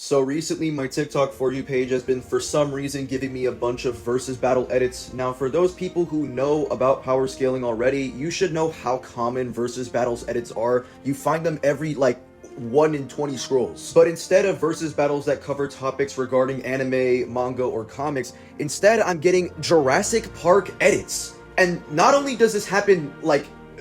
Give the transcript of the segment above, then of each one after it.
So recently my TikTok For You page has been for some reason giving me a bunch of versus battle edits. Now for those people who know about power scaling already, you should know how common versus battles edits are. You find them every 1 in 20 scrolls. But instead of versus battles that cover topics regarding anime, manga, or comics, instead I'm getting Jurassic Park edits. And not only does this happen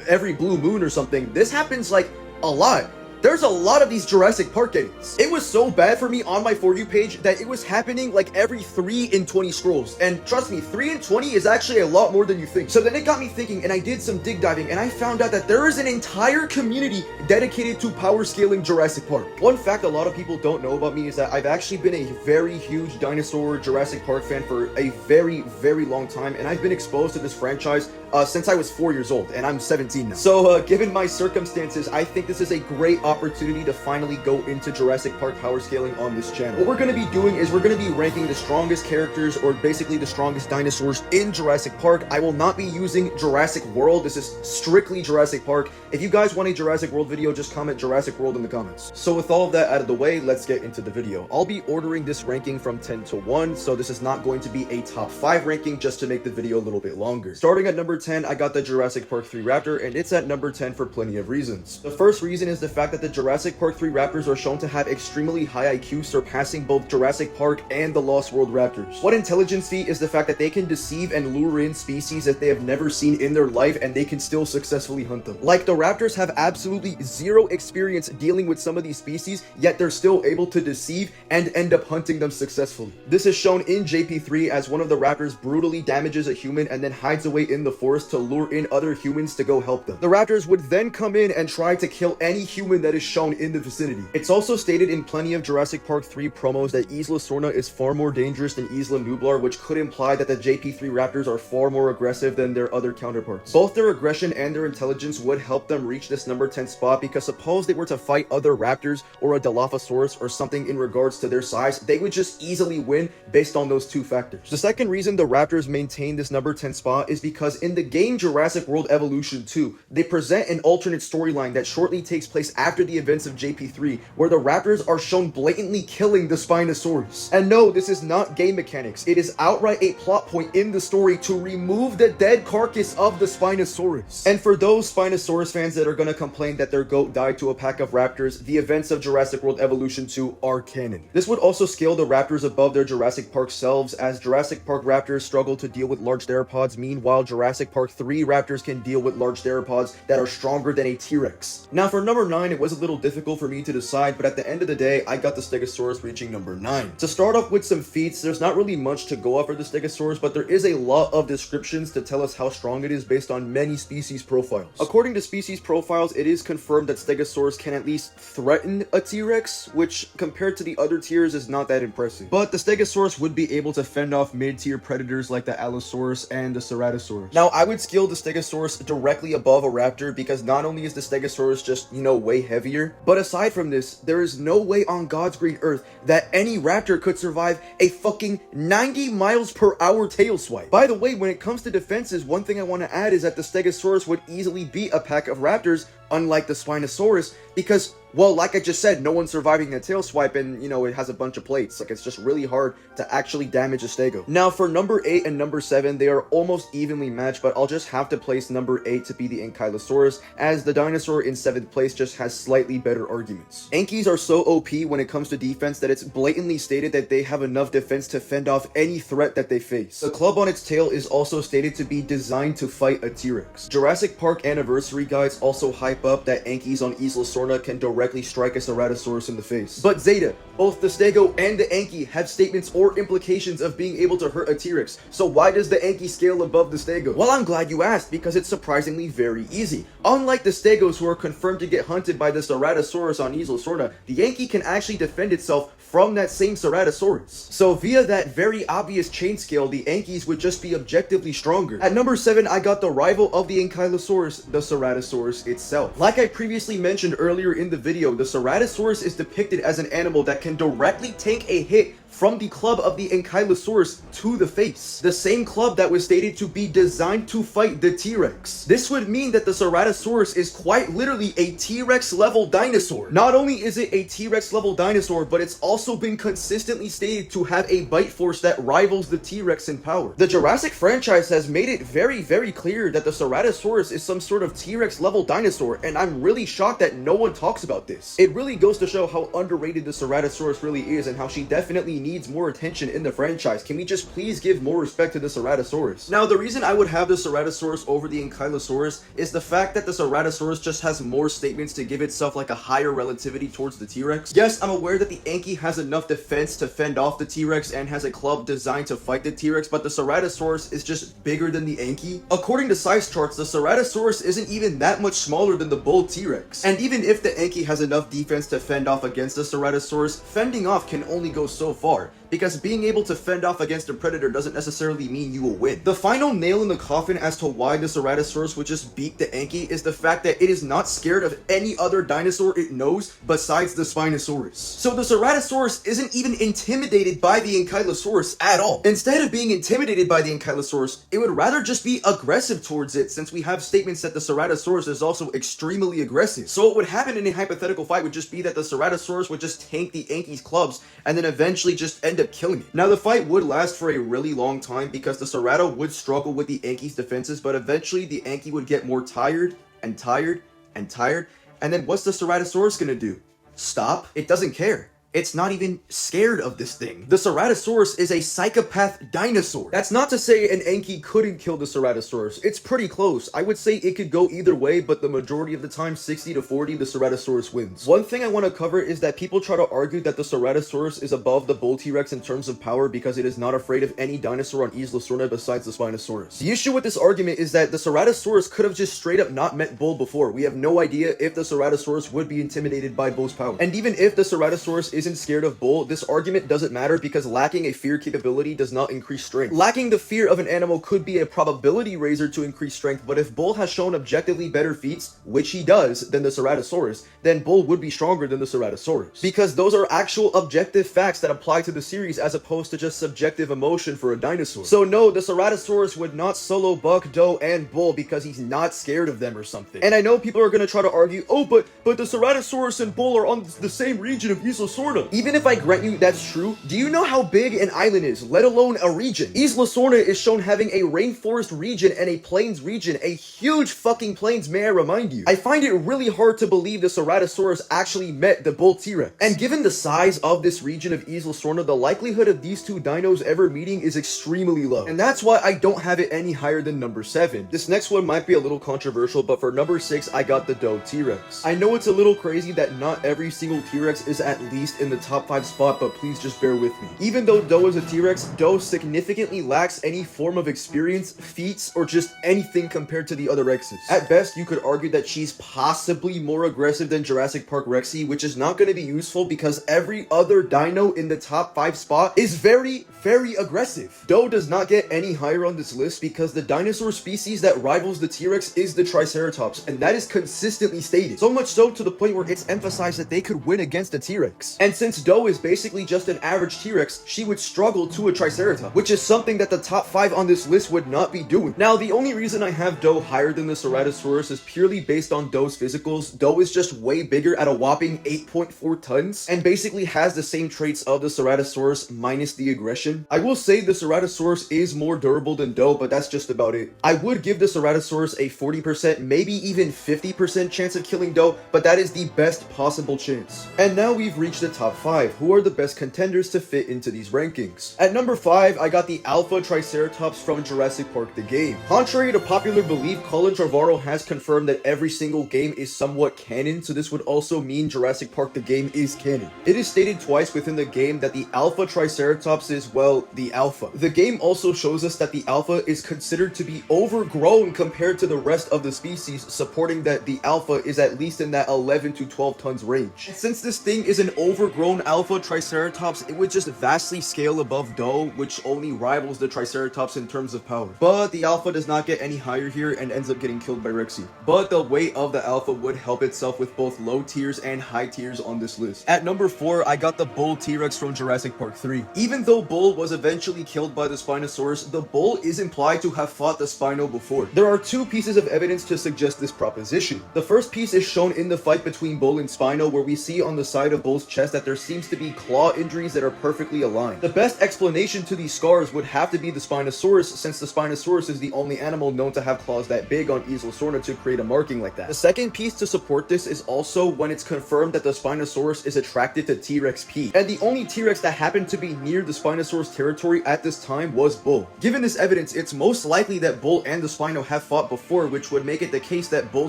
every blue moon or something, this happens a lot. There's a lot of these Jurassic Park edits. It was so bad for me on my For You page that it was happening every 3 in 20 scrolls. And trust me, 3 in 20 is actually a lot more than you think. So then it got me thinking, and I did some dig diving, and I found out that there is an entire community dedicated to power scaling Jurassic Park. One fact a lot of people don't know about me is that I've actually been a very huge dinosaur Jurassic Park fan for a very, very long time, and I've been exposed to this franchise since I was 4 years old, and I'm 17 now. So given my circumstances, I think this is a great opportunity to finally go into Jurassic Park power scaling on this channel. What we're going to be doing is we're going to be ranking the strongest characters, or basically the strongest dinosaurs in Jurassic Park. I will not be using Jurassic World. This is strictly Jurassic Park. If you guys want a Jurassic World video, just comment Jurassic World in the comments. So with all of that out of the way, let's get into the video. I'll be ordering this ranking from 10 to 1, so this is not going to be a top 5 ranking, just to make the video a little bit longer. Starting at number 10, I got the Jurassic Park 3 Raptor, and it's at number 10 for plenty of reasons. The first reason is the fact that the Jurassic Park 3 Raptors are shown to have extremely high IQ, surpassing both Jurassic Park and the Lost World Raptors. One intelligence feat is the fact that they can deceive and lure in species that they have never seen in their life, and they can still successfully hunt them. The Raptors have absolutely zero experience dealing with some of these species, yet they're still able to deceive and end up hunting them successfully. This is shown in JP3 as one of the Raptors brutally damages a human and then hides away in the forest to lure in other humans to go help them. The Raptors would then come in and try to kill any human that is shown in the vicinity. It's also stated in plenty of Jurassic Park 3 promos that Isla Sorna is far more dangerous than Isla Nublar, which could imply that the JP3 Raptors are far more aggressive than their other counterparts. Both their aggression and their intelligence would help them reach this number 10 spot, because suppose they were to fight other Raptors or a Dilophosaurus or something in regards to their size, they would just easily win based on those two factors. The second reason the Raptors maintain this number 10 spot is because in the game Jurassic World Evolution 2, they present an alternate storyline that shortly takes place after the events of JP3, where the Raptors are shown blatantly killing the Spinosaurus. And no, this is not game mechanics. It is outright a plot point in the story to remove the dead carcass of the Spinosaurus. And for those Spinosaurus fans that are gonna complain that their goat died to a pack of raptors, the events of Jurassic World Evolution 2 are canon. This would also scale the Raptors above their Jurassic Park selves, as Jurassic Park Raptors struggle to deal with large theropods, meanwhile Jurassic Park 3 Raptors can deal with large theropods that are stronger than a T-Rex. Now for number 9, it was a little difficult for me to decide, but at the end of the day, I got the Stegosaurus reaching number 9. To start off with some feats, there's not really much to go off for the Stegosaurus, but there is a lot of descriptions to tell us how strong it is based on many species profiles. According to species profiles, it is confirmed that Stegosaurus can at least threaten a T-Rex, which compared to the other tiers is not that impressive. But the Stegosaurus would be able to fend off mid-tier predators like the Allosaurus and the Ceratosaurus. Now, I would scale the Stegosaurus directly above a raptor, because not only is the Stegosaurus just, way heavier, but aside from this, there is no way on God's green earth that any raptor could survive a fucking 90 miles per hour tail swipe. By the way, when it comes to defenses, one thing I want to add is that the Stegosaurus would easily beat a pack of raptors, unlike the Spinosaurus, because, well, like I just said, no one's surviving a tail swipe, and, it has a bunch of plates. It's just really hard to actually damage a Stego. Now, for number 8 and number 7, they are almost evenly matched, but I'll just have to place number 8 to be the Ankylosaurus, as the dinosaur in 7th place just has slightly better arguments. Ankies are so OP when it comes to defense that it's blatantly stated that they have enough defense to fend off any threat that they face. The club on its tail is also stated to be designed to fight a T-Rex. Jurassic Park anniversary guides also hype up that Ankies on Isla Sorna can directly strike a Ceratosaurus in the face. But Zeta, both the Stego and the Anky have statements or implications of being able to hurt a T-Rex, so why does the Anky scale above the Stego? Well, I'm glad you asked, because it's surprisingly very easy. Unlike the Stegos, who are confirmed to get hunted by the Ceratosaurus on Isla Sorna, the Anky can actually defend itself from that same Ceratosaurus. So via that very obvious chain scale, the Ankies would just be objectively stronger. At number 7, I got the rival of the Ankylosaurus, the Ceratosaurus itself. Like I previously mentioned earlier in the video, the Ceratosaurus is depicted as an animal that can directly take a hit from the club of the Ankylosaurus to the face. The same club that was stated to be designed to fight the T-Rex. This would mean that the Ceratosaurus is quite literally a T-Rex level dinosaur. Not only is it a T-Rex level dinosaur, but it's also been consistently stated to have a bite force that rivals the T-Rex in power. The Jurassic franchise has made it very, very clear that the Ceratosaurus is some sort of T-Rex level dinosaur, and I'm really shocked that no one talks about this. It really goes to show how underrated the Ceratosaurus really is and how she definitely needs more attention in the franchise. Can we just please give more respect to the Ceratosaurus? Now, the reason I would have the Ceratosaurus over the Ankylosaurus is the fact that the Ceratosaurus just has more statements to give itself like a higher relativity towards the T-Rex. Yes, I'm aware that the Anky has enough defense to fend off the T-Rex and has a club designed to fight the T-Rex, but the Ceratosaurus is just bigger than the Anky. According to size charts, the Ceratosaurus isn't even that much smaller than the bull T-Rex. And even if the Anky has enough defense to fend off against the Ceratosaurus, fending off can only go so far, because being able to fend off against a predator doesn't necessarily mean you will win. The final nail in the coffin as to why the Ceratosaurus would just beat the Anky is the fact that it is not scared of any other dinosaur it knows besides the Spinosaurus. So the Ceratosaurus isn't even intimidated by the Ankylosaurus at all. Instead of being intimidated by the Ankylosaurus, it would rather just be aggressive towards it, since we have statements that the Ceratosaurus is also extremely aggressive. So what would happen in a hypothetical fight would just be that the Ceratosaurus would just tank the Anky's clubs and then eventually just end up killing it. Now, the fight would last for a really long time because the Cerato would struggle with the Anky's defenses, but eventually the Anky would get more tired and tired and tired, and then what's the Ceratosaurus gonna do? Stop? It doesn't care. It's not even scared of this thing. The Ceratosaurus is a psychopath dinosaur. That's not to say an Anky couldn't kill the Ceratosaurus. It's pretty close. I would say it could go either way, but the majority of the time, 60-40, the Ceratosaurus wins. One thing I want to cover is that people try to argue that the Ceratosaurus is above the bull T-Rex in terms of power because it is not afraid of any dinosaur on Isla Sorna besides the Spinosaurus. The issue with this argument is that the Ceratosaurus could have just straight up not met bull before. We have no idea if the Ceratosaurus would be intimidated by bull's power. And even if the Ceratosaurus isn't scared of bull, this argument doesn't matter because lacking a fear capability does not increase strength. Lacking the fear of an animal could be a probability raiser to increase strength, but if bull has shown objectively better feats, which he does, than the Ceratosaurus, then bull would be stronger than the Ceratosaurus. Because those are actual objective facts that apply to the series as opposed to just subjective emotion for a dinosaur. So no, the Ceratosaurus would not solo buck Doe and bull because he's not scared of them or something. And I know people are going to try to argue, oh, but the Ceratosaurus and bull are on the same region of Isla Sorna. Even if I grant you that's true, do you know how big an island is, let alone a region? Isla Sorna is shown having a rainforest region and a plains region, a huge fucking plains, may I remind you. I find it really hard to believe the Ceratosaurus actually met the bull T-Rex. And given the size of this region of Isla Sorna, the likelihood of these two dinos ever meeting is extremely low. And that's why I don't have it any higher than number 7. This next one might be a little controversial, but for number 6, I got the Doe T-Rex. I know it's a little crazy that not every single T-Rex is at least in the top 5 spot, but please just bear with me. Even though Doe is a T-Rex, Doe significantly lacks any form of experience, feats, or just anything compared to the other Rexes. At best, you could argue that she's possibly more aggressive than Jurassic Park Rexy, which is not going to be useful because every other dino in the top 5 spot is very, very aggressive. Doe does not get any higher on this list because the dinosaur species that rivals the T-Rex is the Triceratops, and that is consistently stated. So much so to the point where it's emphasized that they could win against a T-Rex. And since Doe is basically just an average T-Rex, she would struggle to a Triceratops, which is something that the top 5 on this list would not be doing. Now, the only reason I have Doe higher than the Ceratosaurus is purely based on Doe's physicals. Doe is just way bigger at a whopping 8.4 tons, and basically has the same traits of the Ceratosaurus minus the aggression. I will say the Ceratosaurus is more durable than Doe, but that's just about it. I would give the Ceratosaurus a 40%, maybe even 50% chance of killing Doe, but that is the best possible chance. And now we've reached the top 5. Who are the best contenders to fit into these rankings? At number 5, I got the Alpha Triceratops from Jurassic Park the game. Contrary to popular belief, Colin Trevorrow has confirmed that every single game is somewhat canon, so this would also mean Jurassic Park the game is canon. It is stated twice within the game that the Alpha Triceratops is, well, the Alpha. The game also shows us that the Alpha is considered to be overgrown compared to the rest of the species, supporting that the Alpha is at least in that 11 to 12 tons range. And since this thing is an overgrown overgrown alpha Triceratops, it would just vastly scale above Doe, which only rivals the Triceratops in terms of power. But the alpha does not get any higher here and ends up getting killed by Rexy. But the weight of the alpha would help itself with both low tiers and high tiers on this list. At number 4, I got the bull T-Rex from Jurassic Park 3. Even though bull was eventually killed by the Spinosaurus, the bull is implied to have fought the Spino before. There are 2 pieces of evidence to suggest this proposition. The first piece is shown in the fight between bull and Spino, where we see on the side of bull's chest that there seems to be claw injuries that are perfectly aligned. The best explanation to these scars would have to be the Spinosaurus, since the Spinosaurus is the only animal known to have claws that big on Ankylosaurus to create a marking like that. The second piece to support this is also when it's confirmed that the Spinosaurus is attracted to T-Rex pee, and the only T-Rex that happened to be near the Spinosaurus territory at this time was bull. Given this evidence, it's most likely that bull and the Spino have fought before, which would make it the case that bull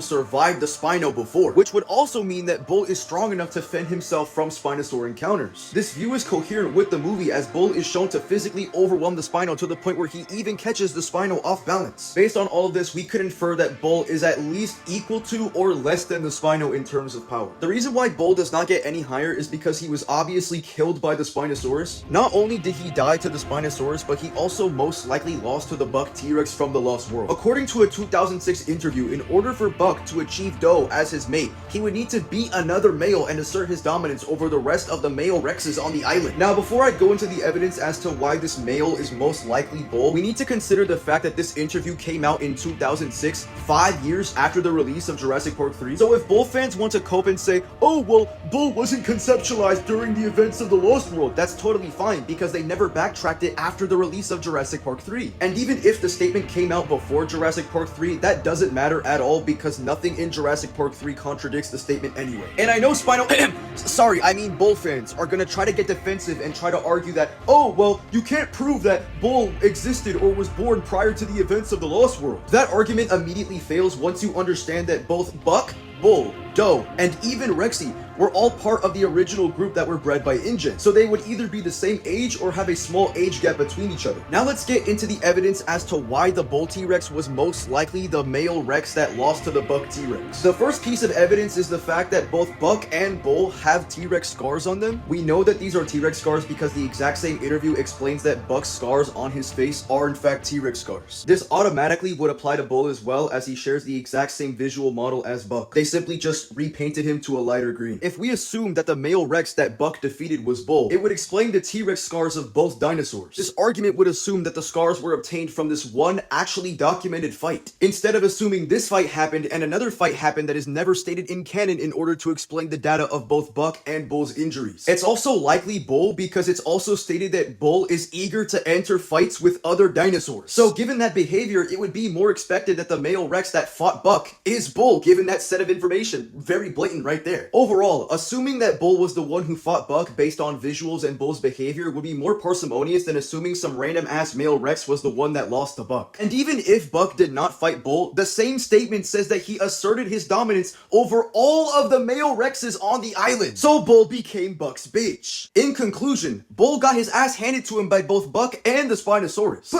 survived the Spino before, which would also mean that bull is strong enough to fend himself from Spinosaur encounters. This view is coherent with the movie, as bull is shown to physically overwhelm the Spino to the point where he even catches the Spino off balance. Based on all of this, we could infer that bull is at least equal to or less than the Spino in terms of power. The reason why bull does not get any higher is because he was obviously killed by the Spinosaurus. Not only did he die to the Spinosaurus, but he also most likely lost to the buck T-Rex from the Lost World. According to a 2006 interview, in order for Buck to achieve Doe as his mate, he would need to beat another male and assert his dominance over the rest of the male Rexes on the island. Now, before I go into the evidence as to why this male is most likely bull, we need to consider the fact that this interview came out in 2006, 5 years after the release of Jurassic Park 3. So if bull fans want to cope and say, oh well, bull wasn't conceptualized during the events of the Lost World, that's totally fine, because they never backtracked it after the release of Jurassic Park 3. And even if the statement came out before Jurassic Park 3, that doesn't matter at all, because nothing in Jurassic Park 3 contradicts the statement anyway. And I know Spino bull fans are gonna try to get defensive and try to argue that, oh well, you can't prove that bull existed or was born prior to the events of the Lost World. That argument immediately fails once you understand that both Buck, bull, Doe, and even Rexy were all part of the original group that were bred by InGen, so they would either be the same age or have a small age gap between each other. Now let's get into the evidence as to why the bull T-Rex was most likely the male Rex that lost to the buck T-Rex. The first piece of evidence is the fact that both buck and bull have T-Rex scars on them. We know that these are T-Rex scars because the exact same interview explains that Buck's scars on his face are in fact T-Rex scars. This automatically would apply to bull as well, as he shares the exact same visual model as Buck. They simply just repainted him to a lighter green. If we assume that the male Rex that Buck defeated was bull, it would explain the T-Rex scars of both dinosaurs. This argument would assume that the scars were obtained from this one actually documented fight, instead of assuming this fight happened and another fight happened that is never stated in canon in order to explain the data of both Buck and bull's injuries. It's also likely bull because it's also stated that bull is eager to enter fights with other dinosaurs. So given that behavior, it would be more expected that the male Rex that fought Buck is bull, given that set of information. Very blatant right there. Overall, assuming that bull was the one who fought Buck based on visuals and bull's behavior would be more parsimonious than assuming some random ass male Rex was the one that lost to Buck. And even if Buck did not fight bull, the same statement says that he asserted his dominance over all of the male Rexes on the island. So bull became Buck's bitch. In conclusion, bull got his ass handed to him by both Buck and the Spinosaurus.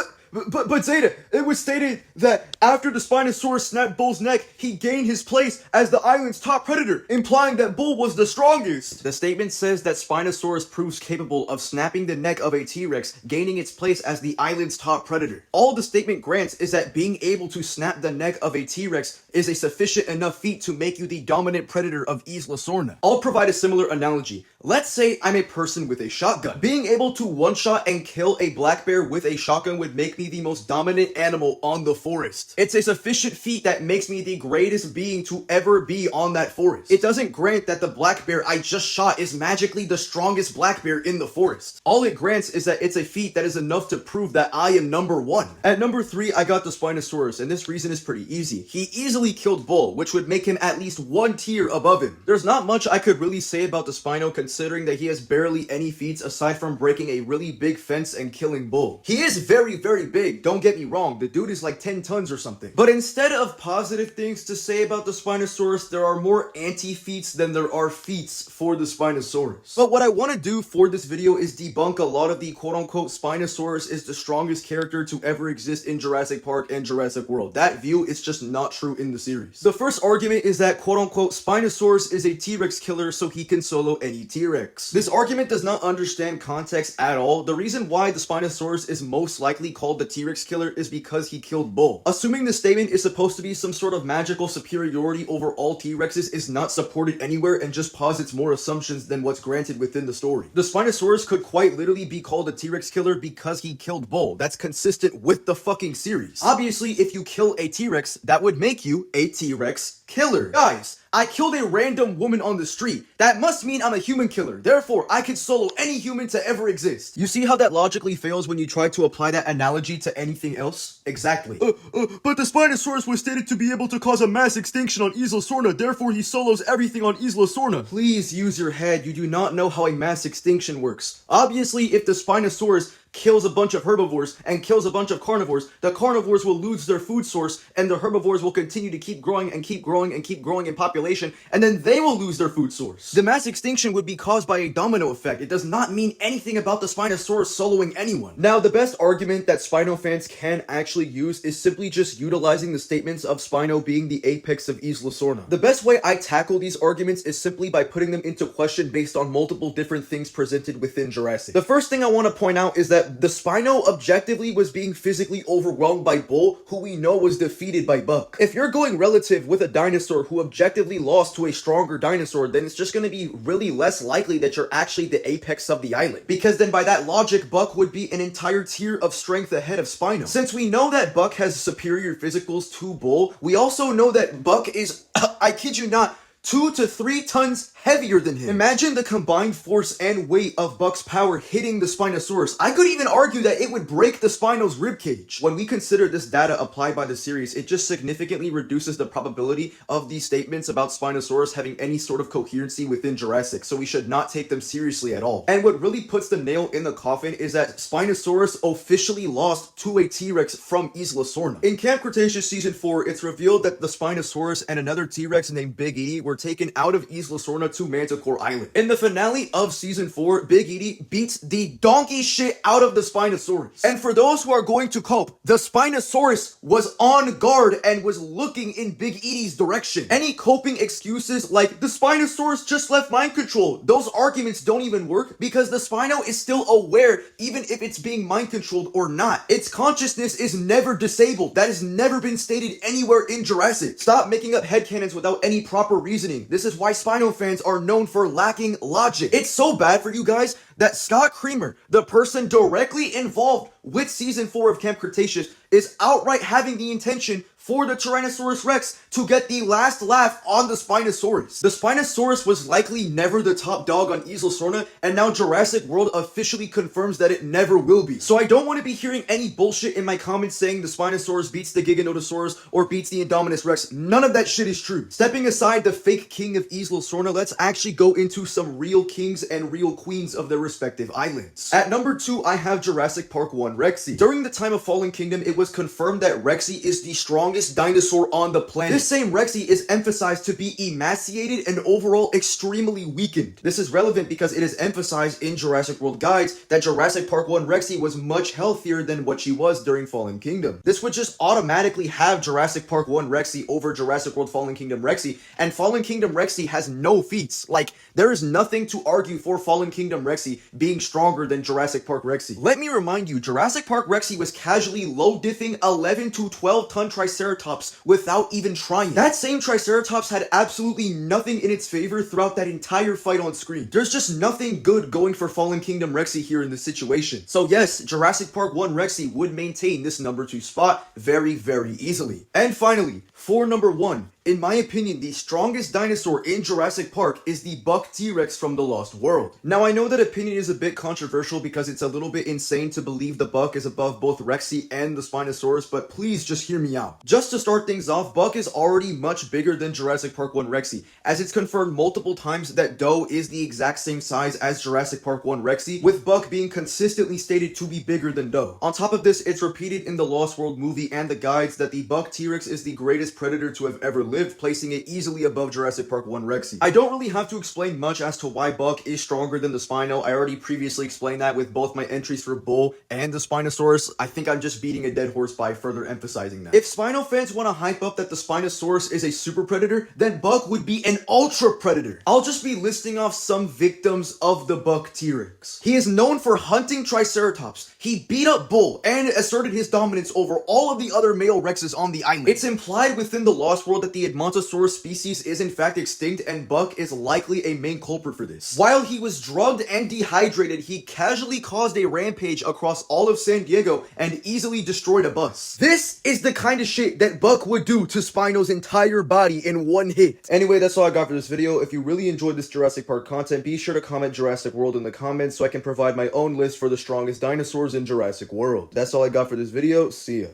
But Zeta, it was stated that after the Spinosaurus snapped Bull's neck, he gained his place as the island's top predator, implying that Bull was the strongest. The statement says that Spinosaurus proves capable of snapping the neck of a T-Rex, gaining its place as the island's top predator. All the statement grants is that being able to snap the neck of a T-Rex is a sufficient enough feat to make you the dominant predator of Ankylosaurus. I'll provide a similar analogy. Let's say I'm a person with a shotgun. Being able to one-shot and kill a black bear with a shotgun would make me the most dominant animal on the forest. It's a sufficient feat that makes me the greatest being to ever be on that forest. It doesn't grant that the black bear I just shot is magically the strongest black bear in the forest. All it grants is that it's a feat that is enough to prove that I am number one. At number 3, I got the Spinosaurus, and this reason is pretty easy. He easily killed Bull, which would make him at least one tier above him. There's not much I could really say about the Spino, considering that he has barely any feats aside from breaking a really big fence and killing Bull. He is very, very big, don't get me wrong, the dude is like 10 tons or something. But instead of positive things to say about the Spinosaurus, there are more anti-feats than there are feats for the Spinosaurus. But what I want to do for this video is debunk a lot of the quote-unquote Spinosaurus is the strongest character to ever exist in Jurassic Park and Jurassic World. That view is just not true in the series. The first argument is that quote-unquote Spinosaurus is a T-Rex killer, so he can solo any T-Rex. T-Rex. This argument does not understand context at all. The reason why the Spinosaurus is most likely called the T-Rex killer is because he killed Bull. Assuming the statement is supposed to be some sort of magical superiority over all T-Rexes is not supported anywhere and just posits more assumptions than what's granted within the story. The Spinosaurus could quite literally be called a T-Rex killer because he killed Bull. That's consistent with the fucking series. Obviously, if you kill a T-Rex, that would make you a T-Rex killer. Guys, I killed a random woman on the street. That must mean I'm a human killer. Therefore, I can solo any human to ever exist. You see how that logically fails when you try to apply that analogy to anything else? Exactly. But the Spinosaurus was stated to be able to cause a mass extinction on Isla Sorna. Therefore, he solos everything on Isla Sorna. Please use your head. You do not know how a mass extinction works. Obviously, if the Spinosaurus kills a bunch of herbivores and kills a bunch of carnivores, the carnivores will lose their food source and the herbivores will continue to keep growing and keep growing and keep growing in population, and then they will lose their food source. The mass extinction would be caused by a domino effect. It does not mean anything about the Spinosaurus soloing anyone. Now, the best argument that Spino fans can actually use is simply just utilizing the statements of Spino being the apex of Isla Sorna. The best way I tackle these arguments is simply by putting them into question based on multiple different things presented within Jurassic. The first thing I want to point out is that the Spino objectively was being physically overwhelmed by Bull, who we know was defeated by Buck. If you're going relative with a dinosaur who objectively lost to a stronger dinosaur, then it's just going to be really less likely that you're actually the apex of the island. Because then by that logic, Buck would be an entire tier of strength ahead of Spino. Since we know that Buck has superior physicals to Bull, we also know that Buck is, I kid you not, 2 to 3 tons heavier than him. Imagine the combined force and weight of Buck's power hitting the Spinosaurus. I could even argue that it would break the Spino's ribcage. When we consider this data applied by the series, it just significantly reduces the probability of these statements about Spinosaurus having any sort of coherency within Jurassic, so we should not take them seriously at all. And what really puts the nail in the coffin is that Spinosaurus officially lost to a T-Rex from Isla Sorna. In Camp Cretaceous Season 4, it's revealed that the Spinosaurus and another T-Rex named Big Edie were taken out of Isla Sorna to Manticore Island. In the finale of Season 4, Big Edie beats the donkey shit out of the Spinosaurus. And for those who are going to cope, the Spinosaurus was on guard and was looking in Big Edie's direction. Any coping excuses like, the Spinosaurus just left mind control, those arguments don't even work because the Spino is still aware even if it's being mind controlled or not. Its consciousness is never disabled. That has never been stated anywhere in Jurassic. Stop making up headcanons without any proper reasoning. This is why Spino fans are known for lacking logic. It's so bad for you guys that Scott Creamer, the person directly involved with Season 4 of Camp Cretaceous, is outright having the intention for the Tyrannosaurus Rex to get the last laugh on the Spinosaurus. The Spinosaurus was likely never the top dog on Isla Sorna, and now Jurassic World officially confirms that it never will be. So I don't want to be hearing any bullshit in my comments saying the Spinosaurus beats the Giganotosaurus or beats the Indominus Rex. None of that shit is true. Stepping aside the fake king of Isla Sorna, let's actually go into some real kings and real queens of their respective islands. At number 2, I have Jurassic Park 1 Rexy. During the time of Fallen Kingdom, it was confirmed that Rexy is the strongest dinosaur on the planet. This same Rexy is emphasized to be emaciated and overall extremely weakened. This is relevant because it is emphasized in Jurassic World guides that Jurassic Park 1 Rexy was much healthier than what she was during Fallen Kingdom. This would just automatically have Jurassic Park 1 Rexy over Jurassic World Fallen Kingdom Rexy, and Fallen Kingdom Rexy has no feats. Like, there is nothing to argue for Fallen Kingdom Rexy being stronger than Jurassic Park Rexy. Let me remind you, Jurassic Park Rexy was casually low-diffing 11 to 12 ton Triceratops without even trying. That same Triceratops had absolutely nothing in its favor throughout that entire fight on screen. There's just nothing good going for Fallen Kingdom Rexy here in this situation. So yes, Jurassic Park 1 Rexy would maintain this number 2 spot very, very easily. And finally, for number 1, in my opinion, the strongest dinosaur in Jurassic Park is the Buck T-Rex from the Lost World. Now, I know that opinion is a bit controversial because it's a little bit insane to believe the Buck is above both Rexy and the Spinosaurus, but please just hear me out. Just to start things off, Buck is already much bigger than Jurassic Park 1 Rexy, as it's confirmed multiple times that Doe is the exact same size as Jurassic Park 1 Rexy, with Buck being consistently stated to be bigger than Doe. On top of this, it's repeated in the Lost World movie and the guides that the Buck T-Rex is the greatest predator to have ever lived. lived, placing it easily above Jurassic Park 1 Rexy. I don't really have to explain much as to why Buck is stronger than the Spino. I already previously explained that with both my entries for Bull and the Spinosaurus. I think I'm just beating a dead horse by further emphasizing that. If Spino fans want to hype up that the Spinosaurus is a super predator, then Buck would be an ultra predator. I'll just be listing off some victims of the Buck T-Rex. He is known for hunting Triceratops. He beat up Bull and asserted his dominance over all of the other male Rexes on the island. It's implied within the Lost World that the Edmontosaurus species is in fact extinct, and Buck is likely a main culprit for this. While he was drugged and dehydrated, he casually caused a rampage across all of San Diego and easily destroyed a bus. This is the kind of shit that Buck would do to Spino's entire body in one hit. Anyway, that's all I got for this video. If you really enjoyed this Jurassic Park content, be sure to comment Jurassic World in the comments so I can provide my own list for the strongest dinosaurs in Jurassic World. That's all I got for this video. See ya.